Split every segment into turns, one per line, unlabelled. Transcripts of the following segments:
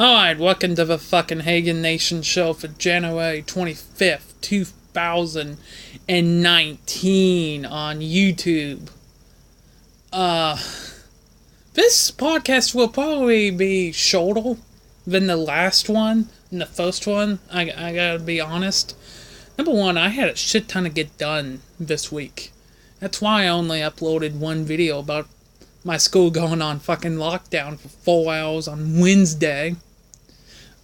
Alright, welcome to the fucking Hagen Nation show for January 25th, 2019 on YouTube. This podcast will probably be shorter than the last one, and the first one, I gotta be honest. Number one, I had a shit ton to get done this week. That's why I only uploaded one video about my school going on fucking lockdown for 4 hours on Wednesday.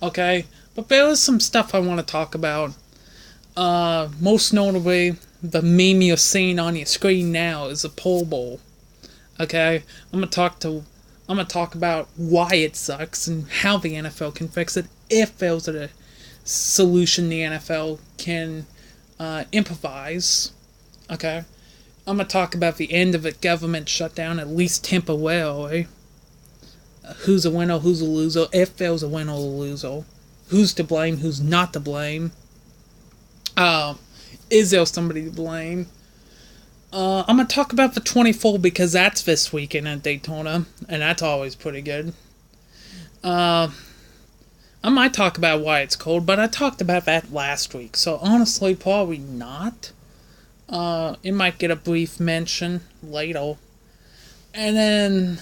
Okay, but there is some stuff I want to talk about. Most notably, the meme you're seeing on your screen now is a Pro Bowl. Okay, I'm gonna talk about why it sucks and how the NFL can fix it if there's a solution the NFL can improvise. Okay, I'm gonna talk about the end of the government shutdown, at least temporarily. Who's a winner, who's a loser, if there's a winner or a loser, who's to blame, who's not to blame, is there somebody to blame. I'm going to talk about the 24 because that's this weekend at Daytona, and that's always pretty good. I might talk about why it's cold, but I talked about that last week, so honestly, probably not. It might get a brief mention later. And then,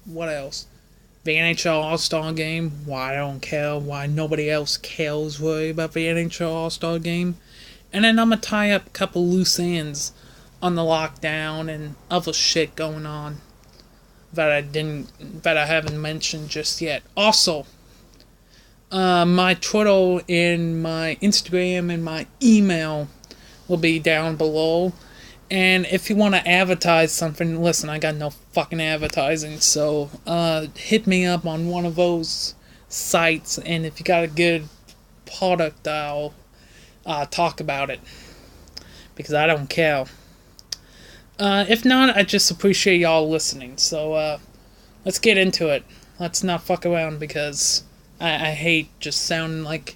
what else? The NHL All-Star Game, why I don't care, why nobody else cares really about the NHL All-Star Game. And then I'm going to tie up a couple loose ends on the lockdown and other shit going on that I haven't mentioned just yet. Also, my Twitter and my Instagram and my email will be down below. And if you want to advertise something, listen, I got no fucking advertising, so hit me up on one of those sites, and if you got a good product, I'll talk about it, because I don't care. If not, I just appreciate y'all listening, so let's get into it. Let's not fuck around, because I hate just sounding like...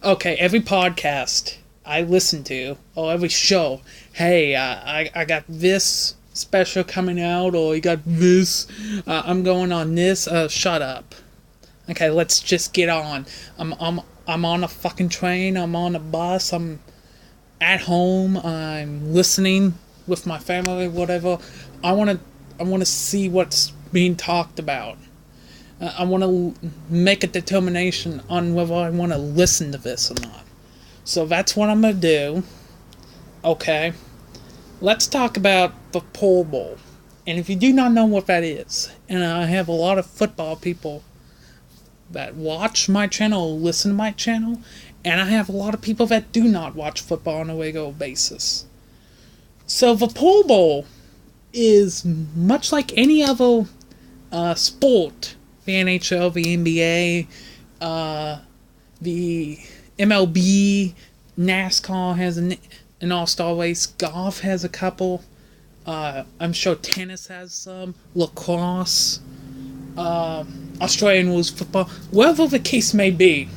Okay, every podcast I listen to, or every show, hey, I got this special coming out, or you got this, I'm going on this, shut up. Okay, let's just get on. I'm on a fucking train, I'm on a bus, I'm at home, I'm listening with my family, whatever. I wanna see what's being talked about. I wanna make a determination on whether I wanna listen to this or not. So that's what I'm going to do. Okay. Let's talk about the Pro Bowl. And if you do not know what that is, and I have a lot of football people that watch my channel, listen to my channel, and I have a lot of people that do not watch football on a regular basis. So the Pro Bowl is much like any other sport. The NHL, the NBA, the MLB, NASCAR has an all-star race, golf has a couple, I'm sure tennis has some, lacrosse, Australian rules football, whatever the case may be.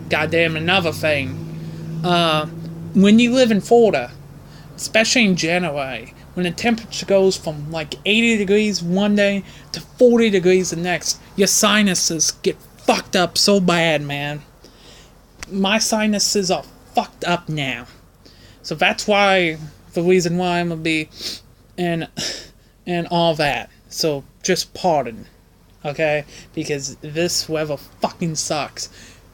Goddamn, another thing, when you live in Florida, especially in January, when the temperature goes from like 80 degrees one day to 40 degrees the next, your sinuses get fucked up so bad, man. My sinuses are fucked up now. So that's why, the reason why I'm gonna be, and all that. So just pardon, okay? Because this weather fucking sucks.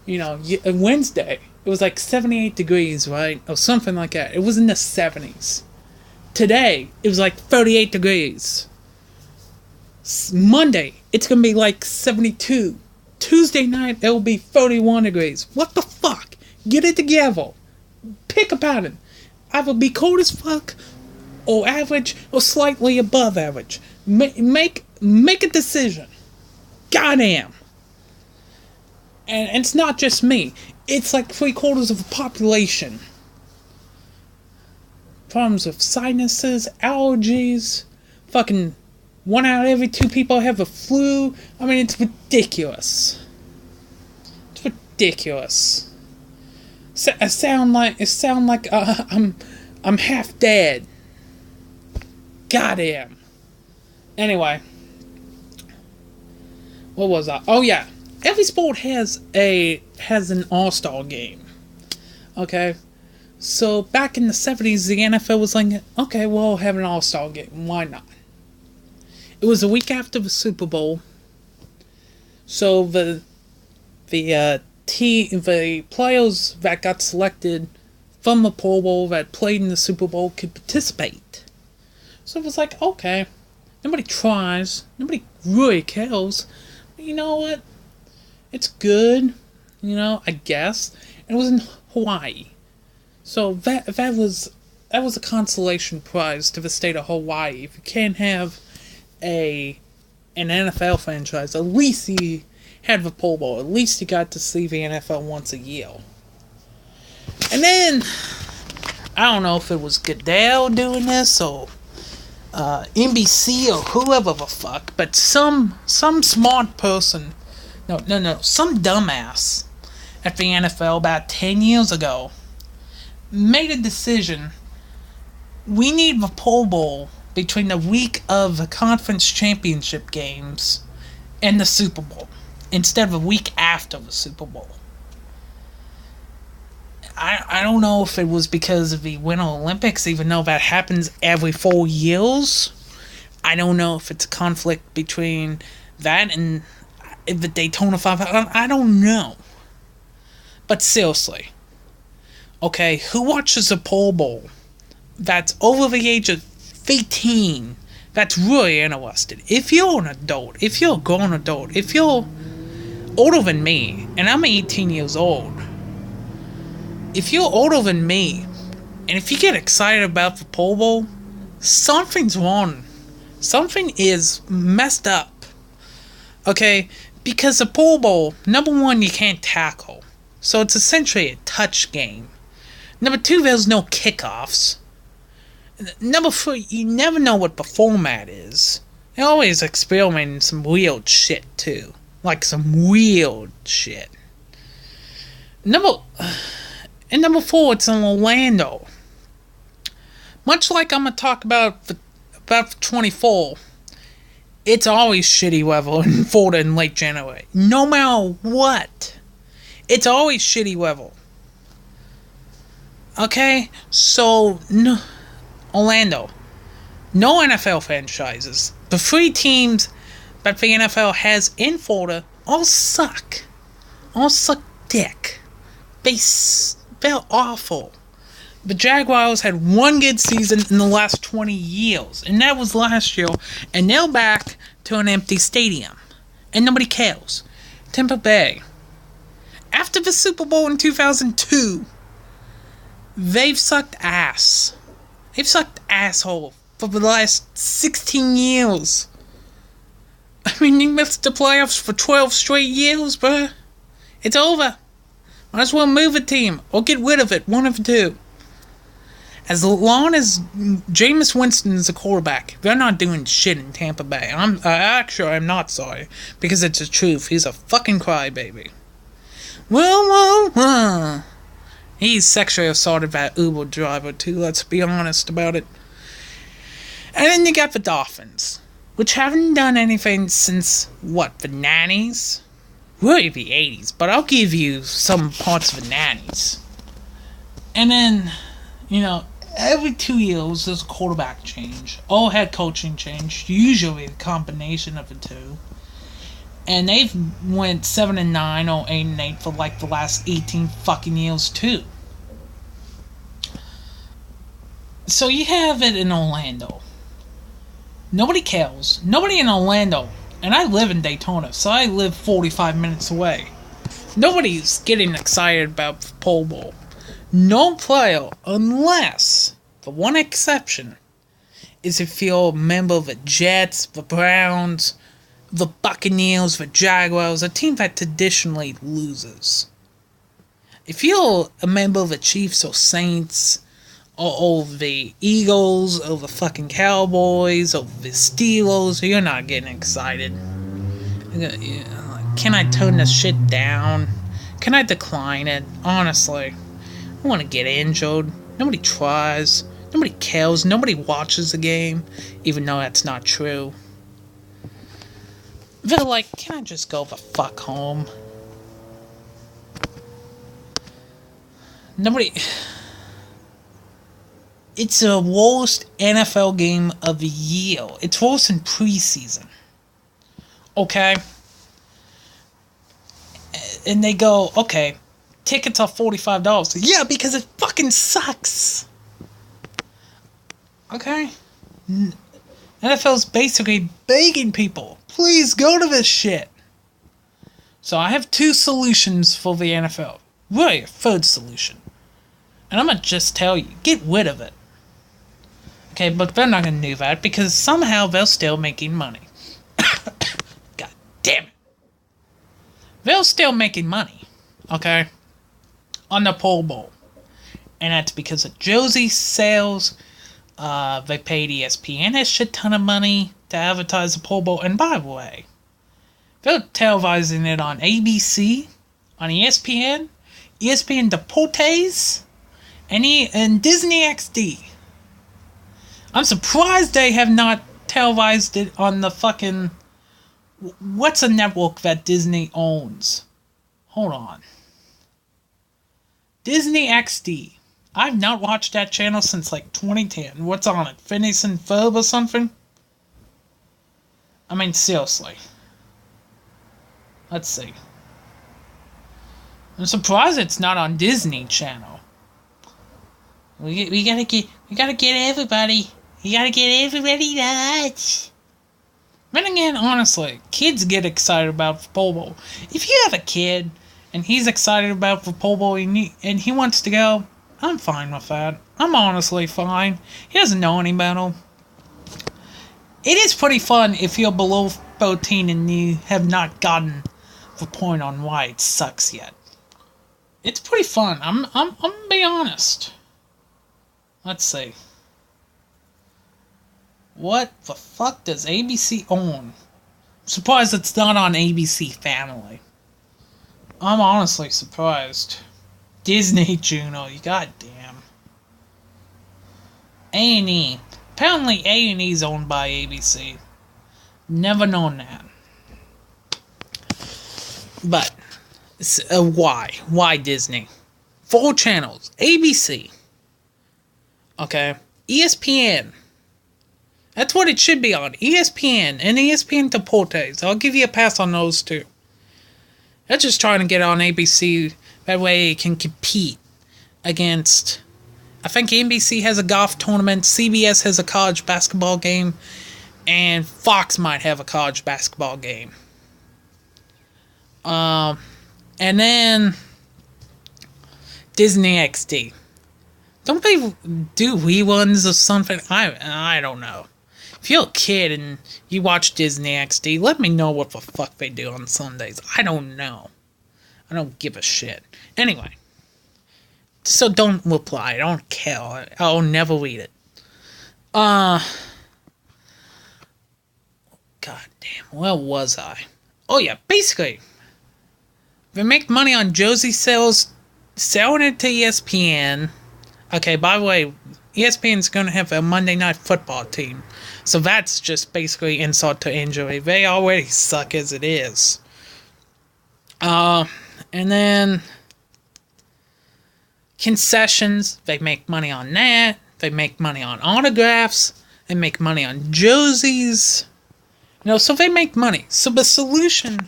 You know, Wednesday, it was like 78 degrees, right? Or something like that. It was in the 70s. Today, it was like 38 degrees. Monday, it's gonna be like 72. Tuesday night, it'll be 31 degrees. What the fuck? Get it together. Pick a pattern. Either be cold as fuck, or average, or slightly above average. Make a decision. Goddamn. And it's not just me. It's like 3/4 of the population. Problems with sinuses, allergies, fucking... 1 out of every 2 people have the flu. I mean, it's ridiculous. It's ridiculous. I sound like I'm half dead. Goddamn. Anyway, what was I? Oh yeah, every sport has an All-Star Game. Okay? So back in the 70s, the NFL was like, okay, we'll have an All-Star Game. Why not? It was a week after the Super Bowl. So the players that got selected from the Pro Bowl that played in the Super Bowl could participate. So it was like, okay, nobody tries, nobody really cares. But you know what? It's good, I guess. And it was in Hawaii. So that was a consolation prize to the state of Hawaii. If you can't have an NFL franchise, at least you had the Pro Bowl. At least you got to see the NFL once a year. And then, I don't know if it was Goodell doing this or NBC or whoever the fuck, but some smart person, some dumbass at the NFL about 10 years ago made a decision. We need the Pro Bowl between the week of the conference championship games and the Super Bowl, instead of a week after the Super Bowl. I don't know if it was because of the Winter Olympics, even though that happens every 4 years. I don't know if it's a conflict between that and the Daytona 500. I don't know. But seriously, okay, who watches a Pro Bowl that's over the age of 18 that's really interested? If you're an adult, if you're a grown adult, if you're older than me, and I'm 18 years old, if you're older than me, and if you get excited about the Pro Bowl, something's wrong. Something is messed up. Okay? Because the Pro Bowl, number one, you can't tackle. So it's essentially a touch game. Number two, there's no kickoffs. Number three, you never know what the format is. They always experimenting some weird shit, too. Like some weird shit. Number four, it's in Orlando. Much like I'm going to talk about 24, it's always shitty weather in Florida in late January. No matter what. It's always shitty weather. Okay? So, no, Orlando. No NFL franchises. The three teams that the NFL has in Florida all suck. All suck dick. They're awful. The Jaguars had one good season in the last 20 years, and that was last year, and they're back to an empty stadium. And nobody cares. Tampa Bay. After the Super Bowl in 2002, they've sucked ass. They've sucked asshole for the last 16 years. I mean, you missed the playoffs for 12 straight years, bruh. It's over. Might as well move a team or get rid of it, one of the two. As long as Jameis Winston is a quarterback, they're not doing shit in Tampa Bay. I'm not sorry, because it's the truth. He's a fucking crybaby. Well, he's sexually assaulted that Uber driver too, let's be honest about it. And then you got the Dolphins, which haven't done anything since, the 90s? Really the 80s, but I'll give you some parts of the 90s. And then, every 2 years there's a quarterback change, or head coaching change, usually a combination of the two. And they've went 7-9 or 8-8 for the last 18 fucking years too. So you have it in Orlando. Nobody cares. Nobody in Orlando. And I live in Daytona, so I live 45 minutes away. Nobody's getting excited about the Pro Bowl. No player, unless, the one exception, is if you're a member of the Jets, the Browns, the Buccaneers, the Jaguars, a team that traditionally loses. If you're a member of the Chiefs or Saints, or the Eagles, or the fucking Cowboys, or the Steelers, you're not getting excited. Can I tone this shit down? Can I decline it? Honestly, I don't want to get injured. Nobody tries. Nobody cares. Nobody watches the game, even though that's not true. They're like, can I just go the fuck home? Nobody... It's the worst NFL game of the year. It's worse than preseason. Okay? And they go, okay, tickets are $45. Yeah, because it fucking sucks. Okay? NFL's basically begging people, please go to this shit. So I have two solutions for the NFL. Really, a third solution. And I'm gonna just tell you, get rid of it. Okay, but they're not gonna do that because somehow they're still making money. God damn it. They're still making money. Okay? On the Pro Bowl. And that's because of jersey sales. They paid ESPN a shit ton of money to advertise the Pro Bowl. And by the way, they're televising it on ABC, on ESPN, ESPN Deportes, and Disney XD. I'm surprised they have not televised it on the fucking... What's a network that Disney owns? Hold on. Disney XD. I've not watched that channel since like 2010. What's on it? Phineas and Ferb or something? I mean, seriously. Let's see. I'm surprised it's not on Disney Channel. We gotta get everybody. You gotta get everybody nuts. Then again, honestly, kids get excited about the Pro Bowl. If you have a kid and he's excited about the Pro Bowl and he wants to go, I'm fine with that. I'm honestly fine. He doesn't know any better. It is pretty fun if you're below 13 and you have not gotten the point on why it sucks yet. It's pretty fun. I'm gonna be honest. Let's see. What the fuck does ABC own? I'm surprised it's not on ABC Family. I'm honestly surprised. Disney Juno, you goddamn. A&E. Apparently A&E is owned by ABC. Never known that. But, why? Why Disney? 4 channels. ABC. Okay. ESPN. That's what it should be on. ESPN and ESPN Deportes. I'll give you a pass on those two. They're just trying to get on ABC. That way it can compete against... I think NBC has a golf tournament. CBS has a college basketball game. And Fox might have a college basketball game. And then... Disney XD. Don't they do reruns or something? I don't know. If you're a kid and you watch Disney XD, let me know what the fuck they do on Sundays. I don't know. I don't give a shit. Anyway. So don't reply. I don't care. I'll never read it. God damn. Where was I? Oh yeah, basically. They make money on jersey sales, selling it to ESPN. Okay, by the way, ESPN's going to have a Monday Night Football team. So that's just basically insult to injury. They already suck as it is. And then... concessions. They make money on that. They make money on autographs. They make money on jerseys. You know, so they make money. So the solution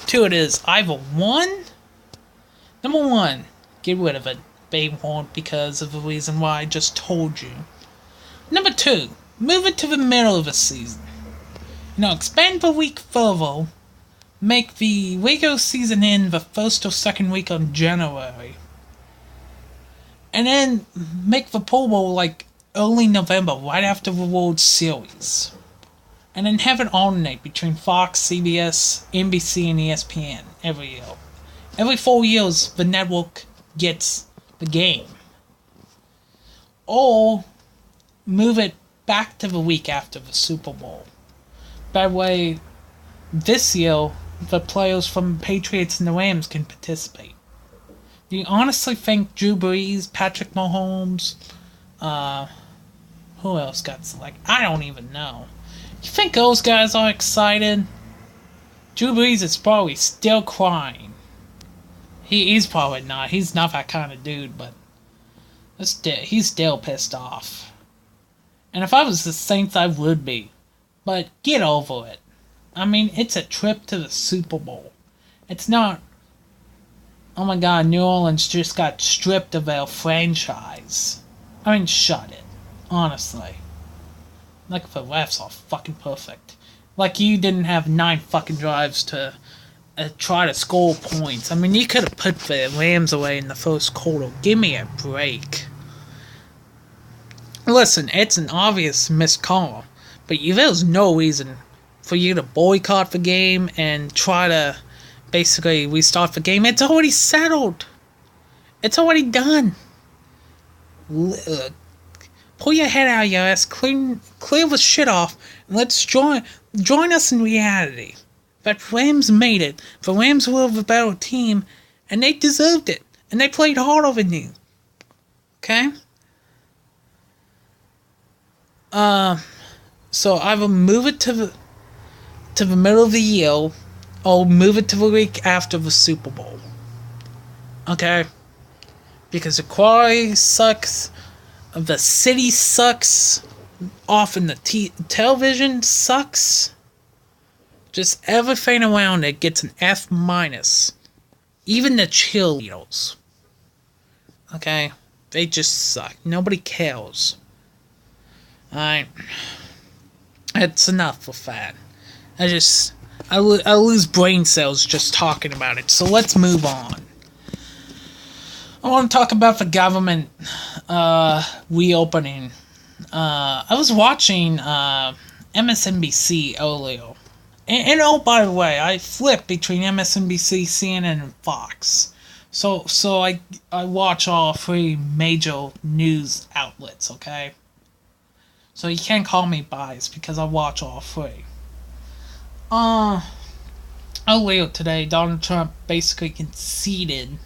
to it is either one... Number one, get rid of it. They won't because of the reason why I just told you. Number two, move it to the middle of the season. You know, expand the week further. Make the regular season end the first or second week of January. And then make the Pro Bowl like early November, right after the World Series. And then have it alternate between Fox, CBS, NBC, and ESPN every year. Every 4 years, the network gets the game. Or move it back to the week after the Super Bowl. That way, this year, the players from Patriots and the Rams can participate. Do you honestly think Drew Brees, Patrick Mahomes, who else got selected? I don't even know. You think those guys are excited? Seabreeze is probably still crying. He's probably not. He's not that kind of dude, but he's still pissed off. And if I was the Saints, I would be. But get over it. I mean, it's a trip to the Super Bowl. It's not, oh my god, New Orleans just got stripped of their franchise. I mean, shut it. Honestly. Like, the refs are fucking perfect. Like, you didn't have 9 fucking drives to try to score points. I mean, you could have put the Rams away in the first quarter. Give me a break. Listen, it's an obvious missed call, but there's no reason for you to boycott the game and try to basically restart the game. It's already settled. It's already done. Pull your head out of your ass, clear the shit off, and let's join us in reality. That Rams made it. The Rams were the better team, and they deserved it. And they played harder than you. Okay? So either move it to the middle of the year, or move it to the week after the Super Bowl. Okay? Because the quality sucks, the city sucks, often the television sucks. Just everything around it gets an F-. Even the cheerleaders. Okay? They just suck. Nobody cares. Alright. It's enough with that. I lose brain cells just talking about it. So let's move on. I want to talk about the government reopening. I was watching MSNBC earlier. And oh, by the way, I flipped between MSNBC, CNN, and Fox. So I watch all 3 major news outlets, okay? So you can't call me biased because I watch all 3. Earlier today, Donald Trump basically conceded.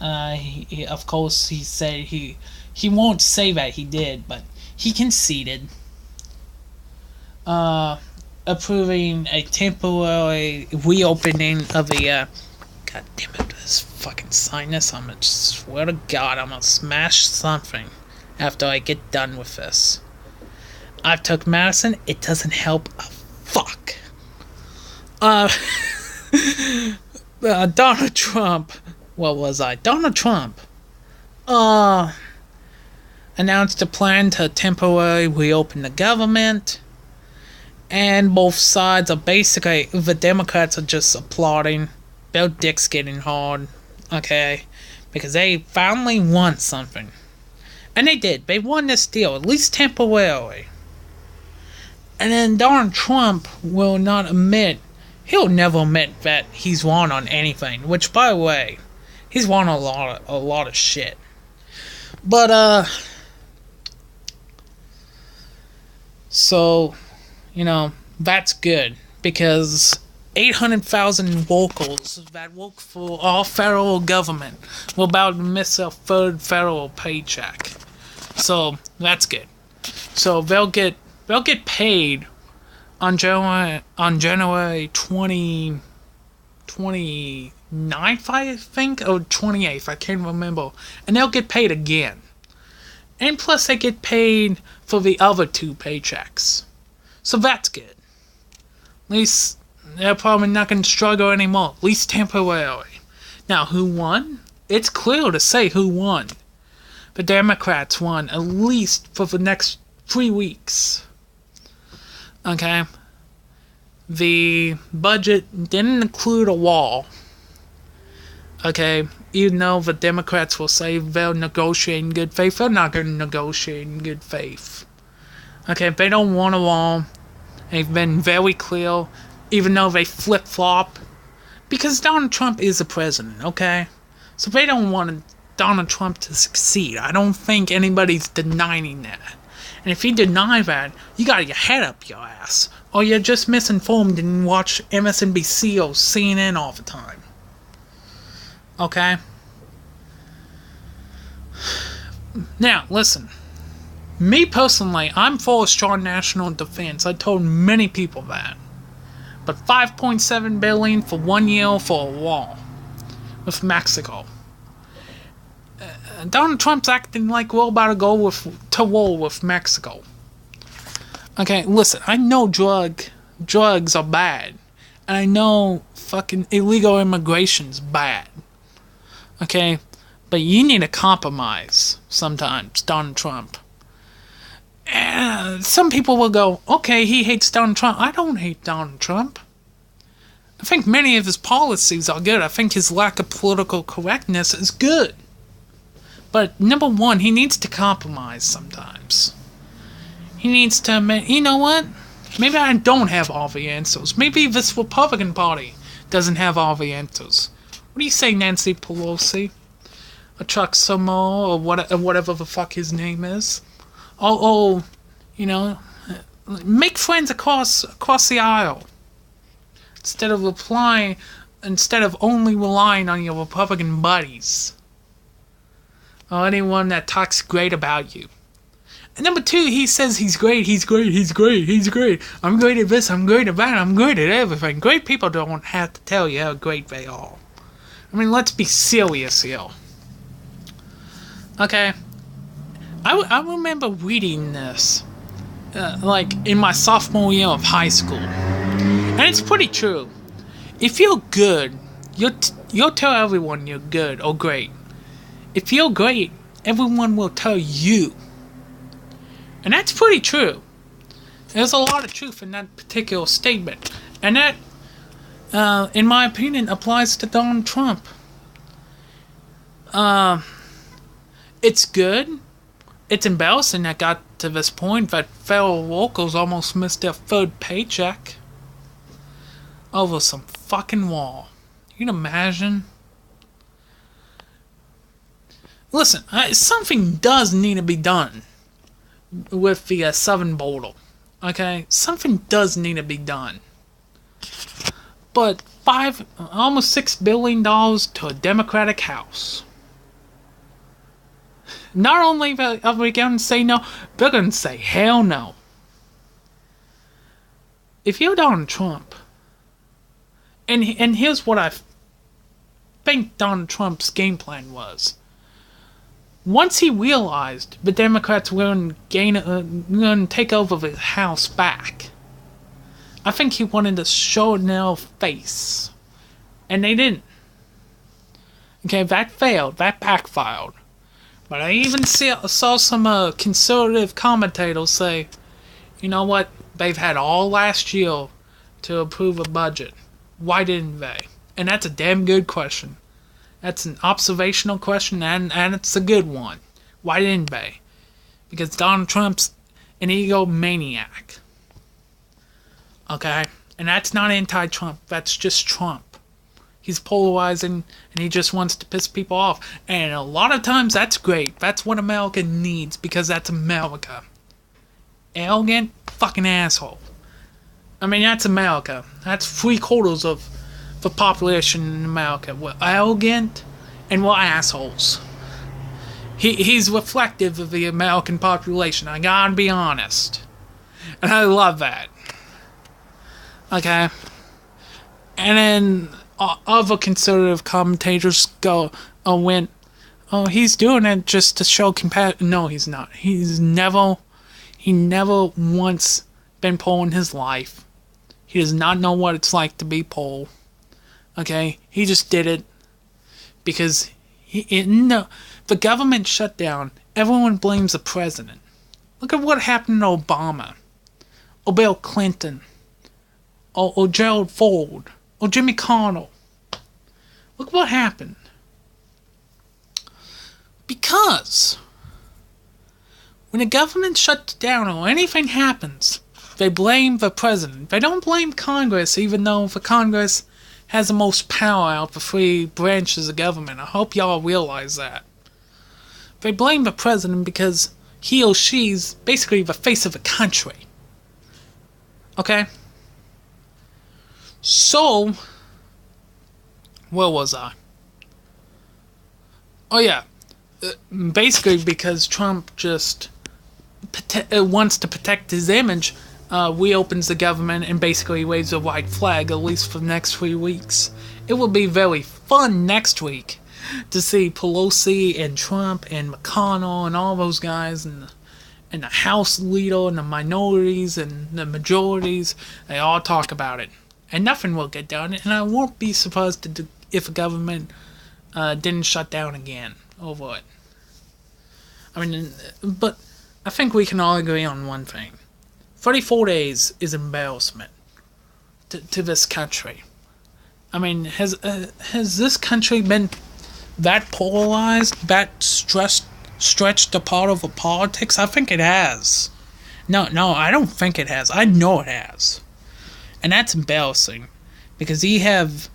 Of course, he said he won't say that he did, but he conceded. Approving a temporary reopening of the, god damn it, this fucking sinus, I'm gonna swear to God, I'm gonna smash something after I get done with this. I've took medicine, it doesn't help a fuck. Donald Trump, what was I? Donald Trump, announced a plan to temporarily reopen the government. And both sides are basically, the Democrats are just applauding. Their dick's getting hard, okay? Because they finally won something. And they did. They won this deal, at least temporarily. And then Donald Trump will not admit, he'll never admit that he's won on anything. Which, by the way, he's won a lot of shit. But, so, you know, that's good, because 800,000 workers that work for our federal government will about to miss their 3rd federal paycheck. So that's good. So they'll get paid on January 29th, I think, or 28th, I can't remember, and they'll get paid again. And plus they get paid for the other 2 paychecks. So that's good. At least they're probably not going to struggle anymore. At least temporarily. Now, who won? It's clear to say who won. The Democrats won, at least for the next 3 weeks. Okay? The budget didn't include a wall. Okay? Even though the Democrats will say they'll negotiate in good faith, they're not going to negotiate in good faith. Okay? They don't want a wall. They've been very clear, even though they flip-flop, because Donald Trump is the president, okay? So they don't want Donald Trump to succeed. I don't think anybody's denying that. And if you deny that, you got your head up your ass, or you're just misinformed and watch MSNBC or CNN all the time. Okay? Now, listen. Me personally, I'm for a strong national defense. I told many people that. but $5.7 billion for 1 year for a wall with Mexico. Donald Trump's acting like we're about to go to war with Mexico. Okay, listen, I know drugs are bad. And I know fucking illegal immigration's bad. Okay? But you need to compromise sometimes, Donald Trump. And some people will go, okay, he hates Donald Trump. I don't hate Donald Trump. I think many of his policies are good. I think his lack of political correctness is good. But number one, he needs to compromise sometimes. He needs to admit, you know what? Maybe I don't have all the answers. Maybe this Republican Party doesn't have all the answers. What do you say, Nancy Pelosi? Or Chuck Schumer, or whatever the fuck his name is? You know, make friends across the aisle. Instead of only relying on your Republican buddies. Or anyone that talks great about you. And number two, he says he's great. I'm great at this, I'm great at that, I'm great at everything. Great people don't have to tell you how great they are. I mean, let's be serious here. Okay? I remember reading this, like, in my sophomore year of high school. And it's pretty true. If you're good, you'll tell everyone you're good or great. If you're great, everyone will tell you. And that's pretty true. There's a lot of truth in that particular statement. And that, in my opinion, applies to Donald Trump. It's good. It's embarrassing that got to this point that fellow locals almost missed their third paycheck over some fucking wall. You can imagine? Listen, something does need to be done with the southern border. Okay? Something does need to be done. But almost $6 billion to a Democratic House. Not only are we going to say no, they're going to say hell no. If you're Donald Trump, and here's what I think Donald Trump's game plan was. Once he realized the Democrats were going to take over the House back, I think he wanted to show their face. And they didn't. Okay, that failed. That backfired. But I even saw some conservative commentators say, you know what, they've had all last year to approve a budget. Why didn't they? And that's a damn good question. That's an observational question, and it's a good one. Why didn't they? Because Donald Trump's an egomaniac. Okay? And that's not anti-Trump. That's just Trump. He's polarizing, and he just wants to piss people off. And a lot of times, that's great. That's what America needs, because that's America. Arrogant fucking asshole. I mean, that's America. That's 3/4 of the population in America. We're arrogant, and we're assholes. He's reflective of the American population. I gotta be honest. And I love that. Okay? And then other conservative commentators went, oh, he's doing it just to show compassion. No, he's not. He never once been poor in his life. He does not know what it's like to be poor. Okay? He just did it because the government shut down. Everyone blames the president. Look at what happened to Obama, or Bill Clinton, or Gerald Ford, or Jimmy Carter. Look what happened. Because when the government shuts down or anything happens, they blame the president. They don't blame Congress, even though the Congress has the most power out of the three branches of government. I hope y'all realize that. They blame the president because he or she's basically the face of the country. Okay? So, where was I? Oh yeah. Basically because Trump just wants to protect his image, reopens the government and basically waves a white flag, at least for the next 3 weeks. It will be very fun next week to see Pelosi and Trump and McConnell and all those guys and the House leader and the minorities and the majorities. They all talk about it. And nothing will get done. And I won't be surprised if the government didn't shut down again over it. I mean, but I think we can all agree on one thing. 34 days is embarrassment to this country. I mean, has this country been that polarized, that stretched apart over politics? I think it has. No, I don't think it has. I know it has. And that's embarrassing. Because you have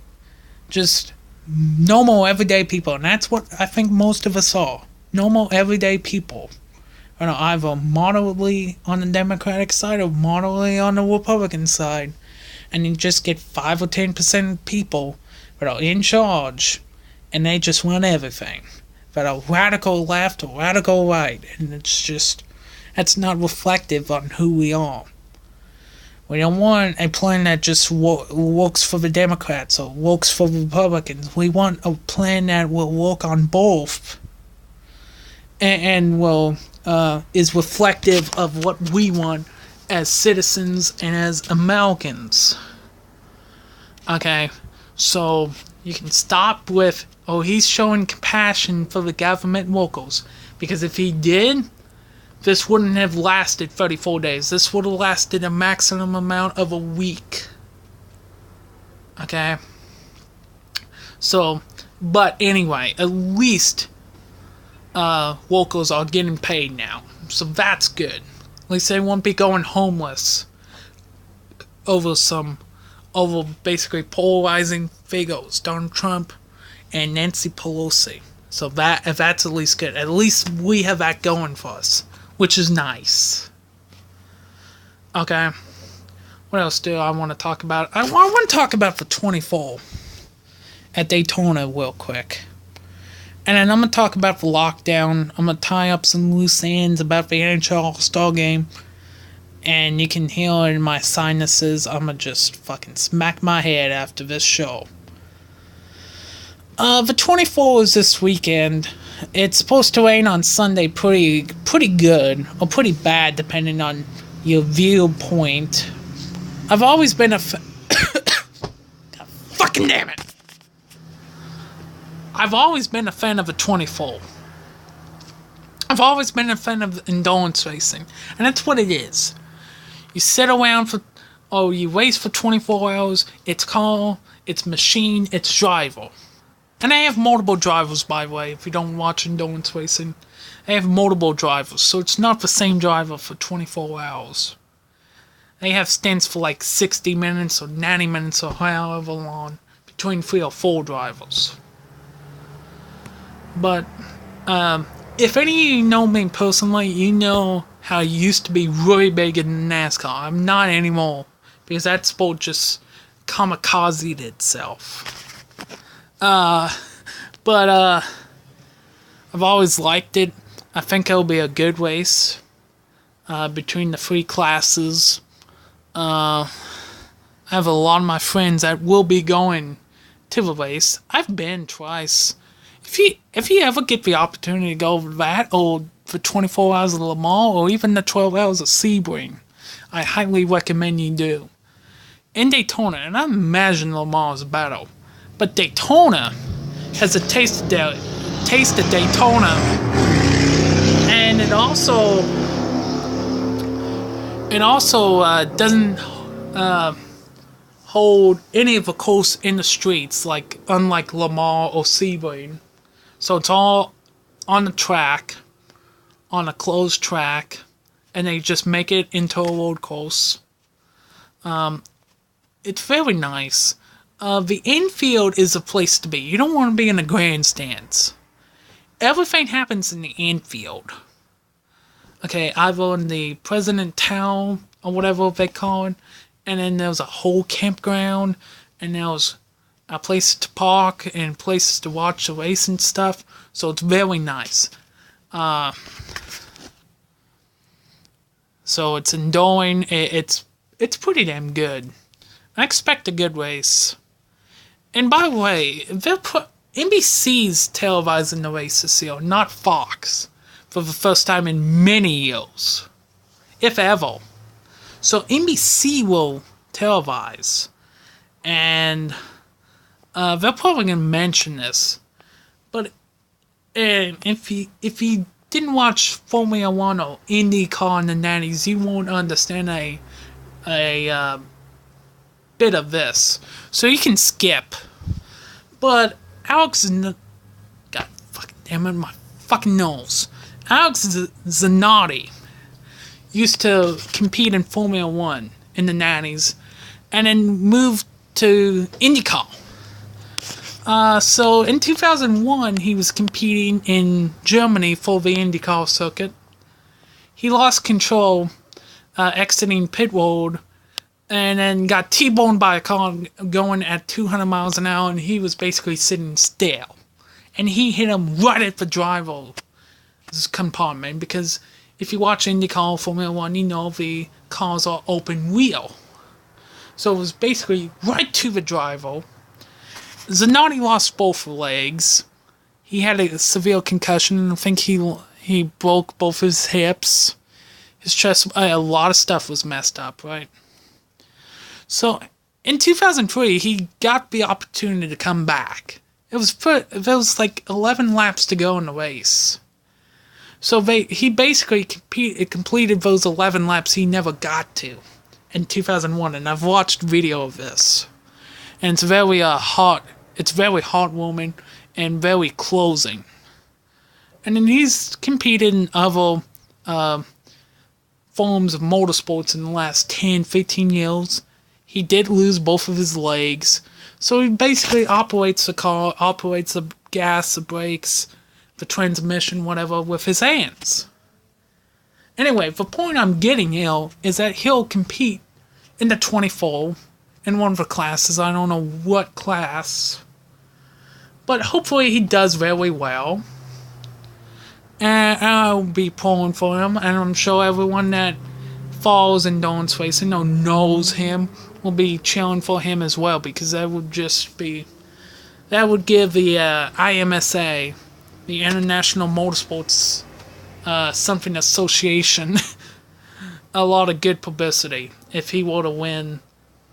just normal, everyday people. And that's what I think most of us are. Normal, everyday people. Either moderately on the Democratic side or moderately on the Republican side. And you just get 5 or 10% people that are in charge. And they just run everything. That are radical left or radical right. And it's just, that's not reflective on who we are. We don't want a plan that just works for the Democrats or works for the Republicans. We want a plan that will work on both. And will is reflective of what we want as citizens and as Americans. Okay, so you can stop with, oh, he's showing compassion for the government workers. Because if he did, this wouldn't have lasted 34 days. This would have lasted a maximum amount of a week. Okay? So, but anyway, at least workers are getting paid now. So that's good. At least they won't be going homeless over basically polarizing figures, Donald Trump and Nancy Pelosi. So that's at least good. At least we have that going for us, which is nice. Okay. What else do I want to talk about? I want to talk about the 24 at Daytona real quick. And then I'm going to talk about the lockdown. I'm going to tie up some loose ends about the NHL All-Star Game. And you can hear it in my sinuses. I'm going to just fucking smack my head after this show. The 24 is this weekend. It's supposed to rain on Sunday pretty good. Or pretty bad, depending on your viewpoint. I've always been God fucking damn it. I've always been a fan of a 24. I've always been a fan of endurance racing. And that's what it is. You sit around you race for 24 hours. It's car, it's machine, it's driver. And they have multiple drivers, by the way, if you don't watch endurance racing. They have multiple drivers, so it's not the same driver for 24 hours. They have stints for like 60 minutes or 90 minutes or however long, between 3 or 4 drivers. But, if any of you know me personally, you know how I used to be really big in NASCAR. I'm not anymore, because that sport just kamikazed itself. But I've always liked it. I think it'll be a good race, between the 3 classes. I have a lot of my friends that will be going to the race. I've been twice. If you ever get the opportunity to go over that, or for 24 hours of Le Mans, or even the 12 hours of Seabreeze, I highly recommend you do. In Daytona, and I imagine Le Mans is better, but Daytona has a taste of Daytona, and it also doesn't hold any of the course in the streets, unlike Le Mans or Sebring. So it's all on the track, on a closed track, and they just make it into a road course. It's very nice. The infield is a place to be. You don't want to be in the grandstands. Everything happens in the infield. Okay, either in the President Town, or whatever they call it, and then there's a whole campground, and there's a place to park, and places to watch the race and stuff, so it's very nice. So it's enduring. It's pretty damn good. I expect a good race. And by the way, NBC's televising the race this year, not Fox, for the first time in many years, if ever. So NBC will televise, and they're probably going to mention this. But if you didn't watch Formula One or IndyCar in the 90s, you won't understand a bit of this. So you can skip. But God fucking damn it, my fucking nose. Alex Zanradi used to compete in Formula One in the 90s, and then moved to IndyCar. So in 2001, he was competing in Germany for the IndyCar circuit. He lost control, exiting pit road, and then got T-boned by a car going at 200 miles an hour, and he was basically sitting still. And he hit him right at the driver's compartment, because if you watch IndyCar Formula 1, you know the cars are open wheel. So it was basically right to the driver. Zanardi lost both legs. He had a severe concussion. I think he broke both his hips. His chest, a lot of stuff was messed up, right? So, in 2003, he got the opportunity to come back. There was like 11 laps to go in the race. So he basically completed those 11 laps he never got to in 2001, and I've watched video of this. And it's very it's very heartwarming and very closing. And then he's competed in other forms of motorsports in the last 10, 15 years. He did lose both of his legs. So he basically operates the car, operates the gas, the brakes, the transmission, whatever, with his hands. Anyway, the point I'm getting here is that he'll compete in the 24 in one of the classes. I don't know what class. But hopefully he does very well. And I'll be pulling for him. And I'm sure everyone that follows endurance racing or knows him will be cheering for him as well, because that would give the IMSA, the International Motorsports something association, a lot of good publicity if he were to win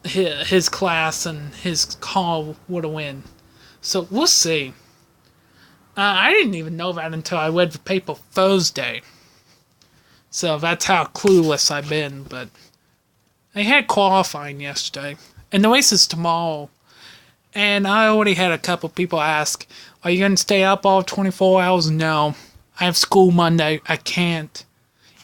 his class and his car were to win. So we'll see. I didn't even know that until I read the paper Thursday. So that's how clueless I've been, but they had qualifying yesterday, and the race is tomorrow. And I already had a couple people ask, are you going to stay up all 24 hours? No. I have school Monday. I can't.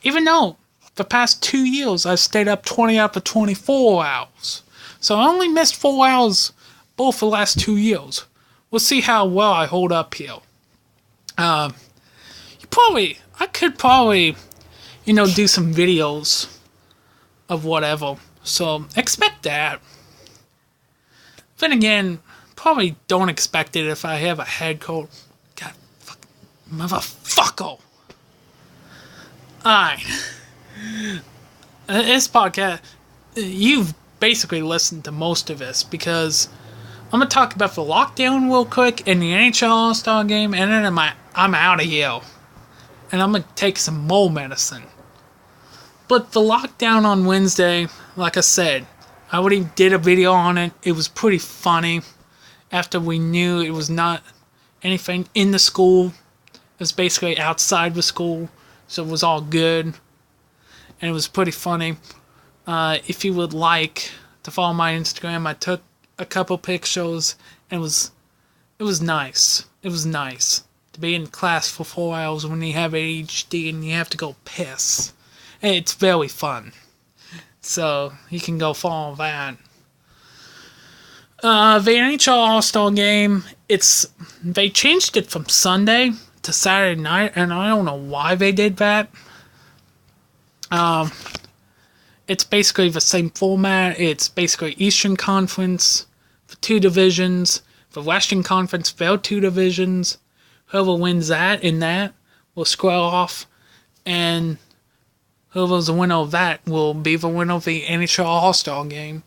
Even though the past 2 years I've stayed up 20 out of 24 hours. So I only missed 4 hours both the last 2 years. We'll see how well I hold up here. I could probably, do some videos of whatever. So expect that. Then again, probably don't expect it if I have a head cold. God fucking motherfucker. Alright. This podcast, you've basically listened to most of this, because I'm going to talk about the lockdown real quick and the NHL All-Star Game, and then I'm out of here. And I'm going to take some more medicine. But the lockdown on Wednesday, like I said, I already did a video on it. It was pretty funny. After we knew it was not anything in the school. It was basically outside the school. So it was all good. And it was pretty funny. If you would like to follow my Instagram, I took a couple pictures. And it was nice. It was nice to be in class for 4 hours when you have ADHD and you have to go piss. It's very fun. So, you can go follow that. The NHL All-Star Game, they changed it from Sunday to Saturday night, and I don't know why they did that. It's basically the same format. It's basically Eastern Conference for 2 divisions. The Western Conference, there are 2 divisions. Whoever wins that will square off. And whoever's the winner of that will be the winner of the NHL All-Star Game.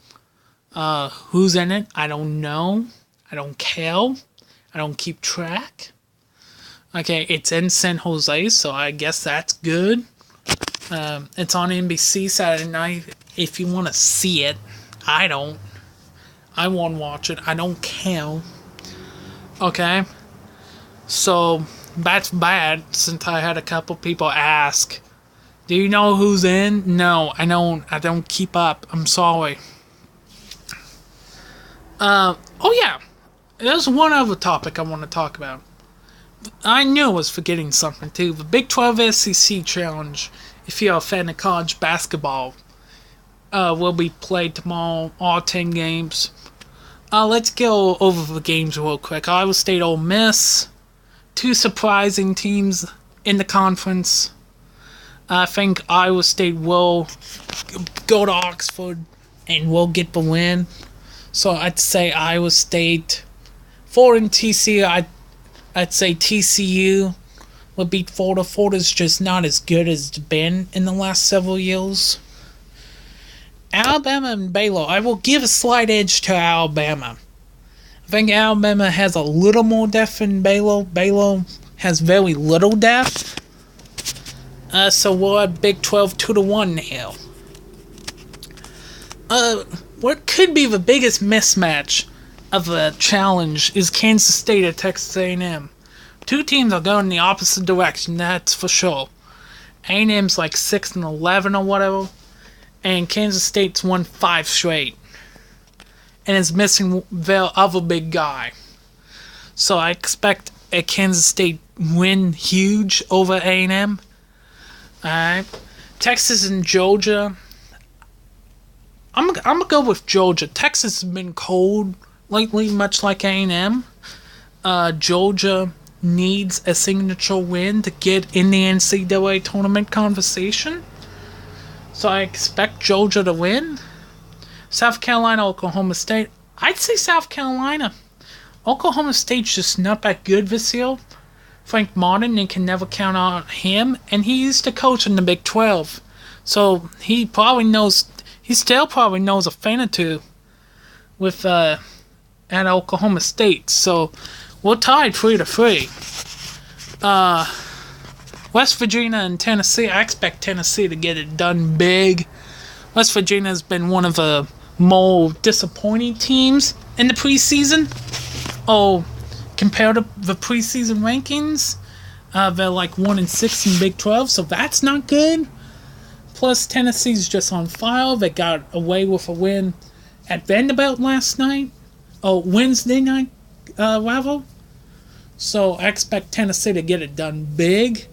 Who's in it? I don't know. I don't care. I don't keep track. Okay, it's in San Jose, so I guess that's good. It's on NBC Saturday night. If you want to see it, I don't. I won't watch it. I don't care. Okay? So, that's bad, since I had a couple people ask, do you know who's in? No, I don't keep up. I'm sorry. Oh yeah. There's one other topic I want to talk about. I knew I was forgetting something too. The Big 12 SEC Challenge, if you're a fan of college basketball, will be played tomorrow, all 10 games. Let's go over the games real quick. Iowa State, Ole Miss, two surprising teams in the conference. I think Iowa State will go to Oxford and will get the win. So I'd say Iowa State. For in TCU, I'd say TCU will beat Florida. Florida's just not as good as it's been in the last several years. Alabama and Baylor. I will give a slight edge to Alabama. I think Alabama has a little more depth than Baylor. Baylor has very little depth. So we're at Big 12 2-1 here. What could be the biggest mismatch of the challenge is Kansas State at Texas A&M. Two teams are going in the opposite direction, that's for sure. A&M's like 6-11 or whatever, and Kansas State's won 5 straight, and is missing their other big guy. So I expect a Kansas State win huge over A&M. Alright, Texas and Georgia. I'm gonna go with Georgia. Texas has been cold lately, much like A&M. Georgia needs a signature win to get in the NCAA tournament conversation. So I expect Georgia to win. South Carolina, Oklahoma State. I'd say South Carolina. Oklahoma State's just not that good this year. Frank Martin, they can never count on him. And he used to coach in the Big 12. So he still probably knows a thing or two with at Oklahoma State. So we're tied 3-3. West Virginia and Tennessee. I expect Tennessee to get it done big. West Virginia has been one of the more disappointing teams in the preseason. Compared to the preseason rankings, they're like 1-6 in Big 12, so that's not good. Plus, Tennessee's just on fire. They got away with a win at Vanderbilt last night. Wednesday night, rather. So I expect Tennessee to get it done big.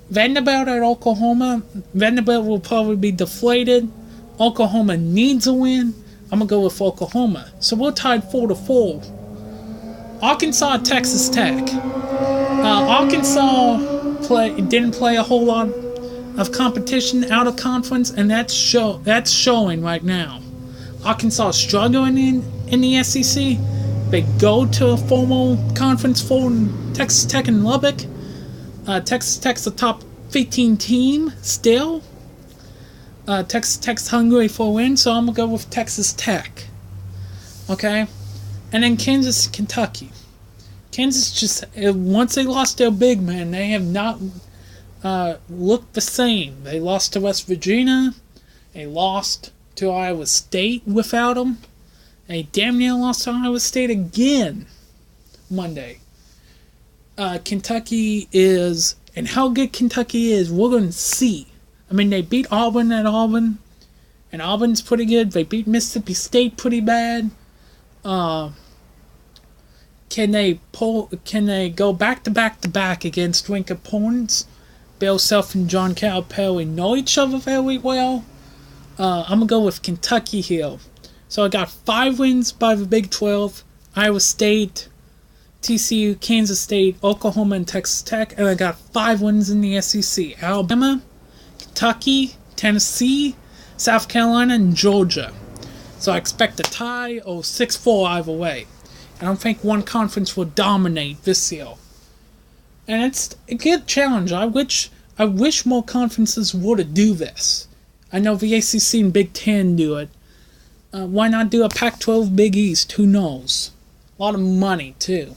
Vanderbilt at Oklahoma. Vanderbilt will probably be deflated. Oklahoma needs a win. I'm going to go with Oklahoma. So we're tied 4-4. Arkansas at Texas Tech. Arkansas didn't play a whole lot of competition out of conference, and that's showing right now. Arkansas is struggling in the SEC. They go to a formal conference for Texas Tech and Lubbock. Texas Tech's a top 15 team still. Texas Tech's hungry for a win, so I'm going to go with Texas Tech. Okay? And then Kansas, Kentucky. Kansas just, once they lost their big man, they have not looked the same. They lost to West Virginia. They lost to Iowa State without them. They damn near lost to Iowa State again Monday. Kentucky is, and how good Kentucky is, we're going to see. I mean, they beat Auburn at Auburn, and Auburn's pretty good. They beat Mississippi State pretty bad. Can they go back to back against ranked opponents? Bill Self and John Calipari know each other very well. I'm going to go with Kentucky here. So I got 5 wins by the Big 12. Iowa State, TCU, Kansas State, Oklahoma, and Texas Tech. And I got 5 wins in the SEC. Alabama, Kentucky, Tennessee, South Carolina, and Georgia. So I expect a tie or 6-4 either way. I don't think one conference will dominate this year. And it's a good challenge. I I wish more conferences would do this. I know the ACC and Big Ten do it. Why not do a Pac-12 Big East? Who knows? A lot of money, too.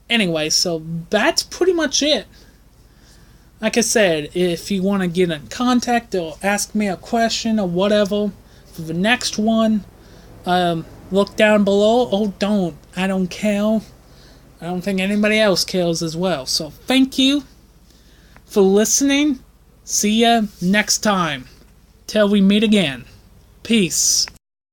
Anyway, so that's pretty much it. Like I said, if you want to get in contact or ask me a question or whatever for the next one, look down below. Oh, don't. I don't care. I don't think anybody else cares as well. So thank you for listening. See ya next time. Till we meet again. Peace.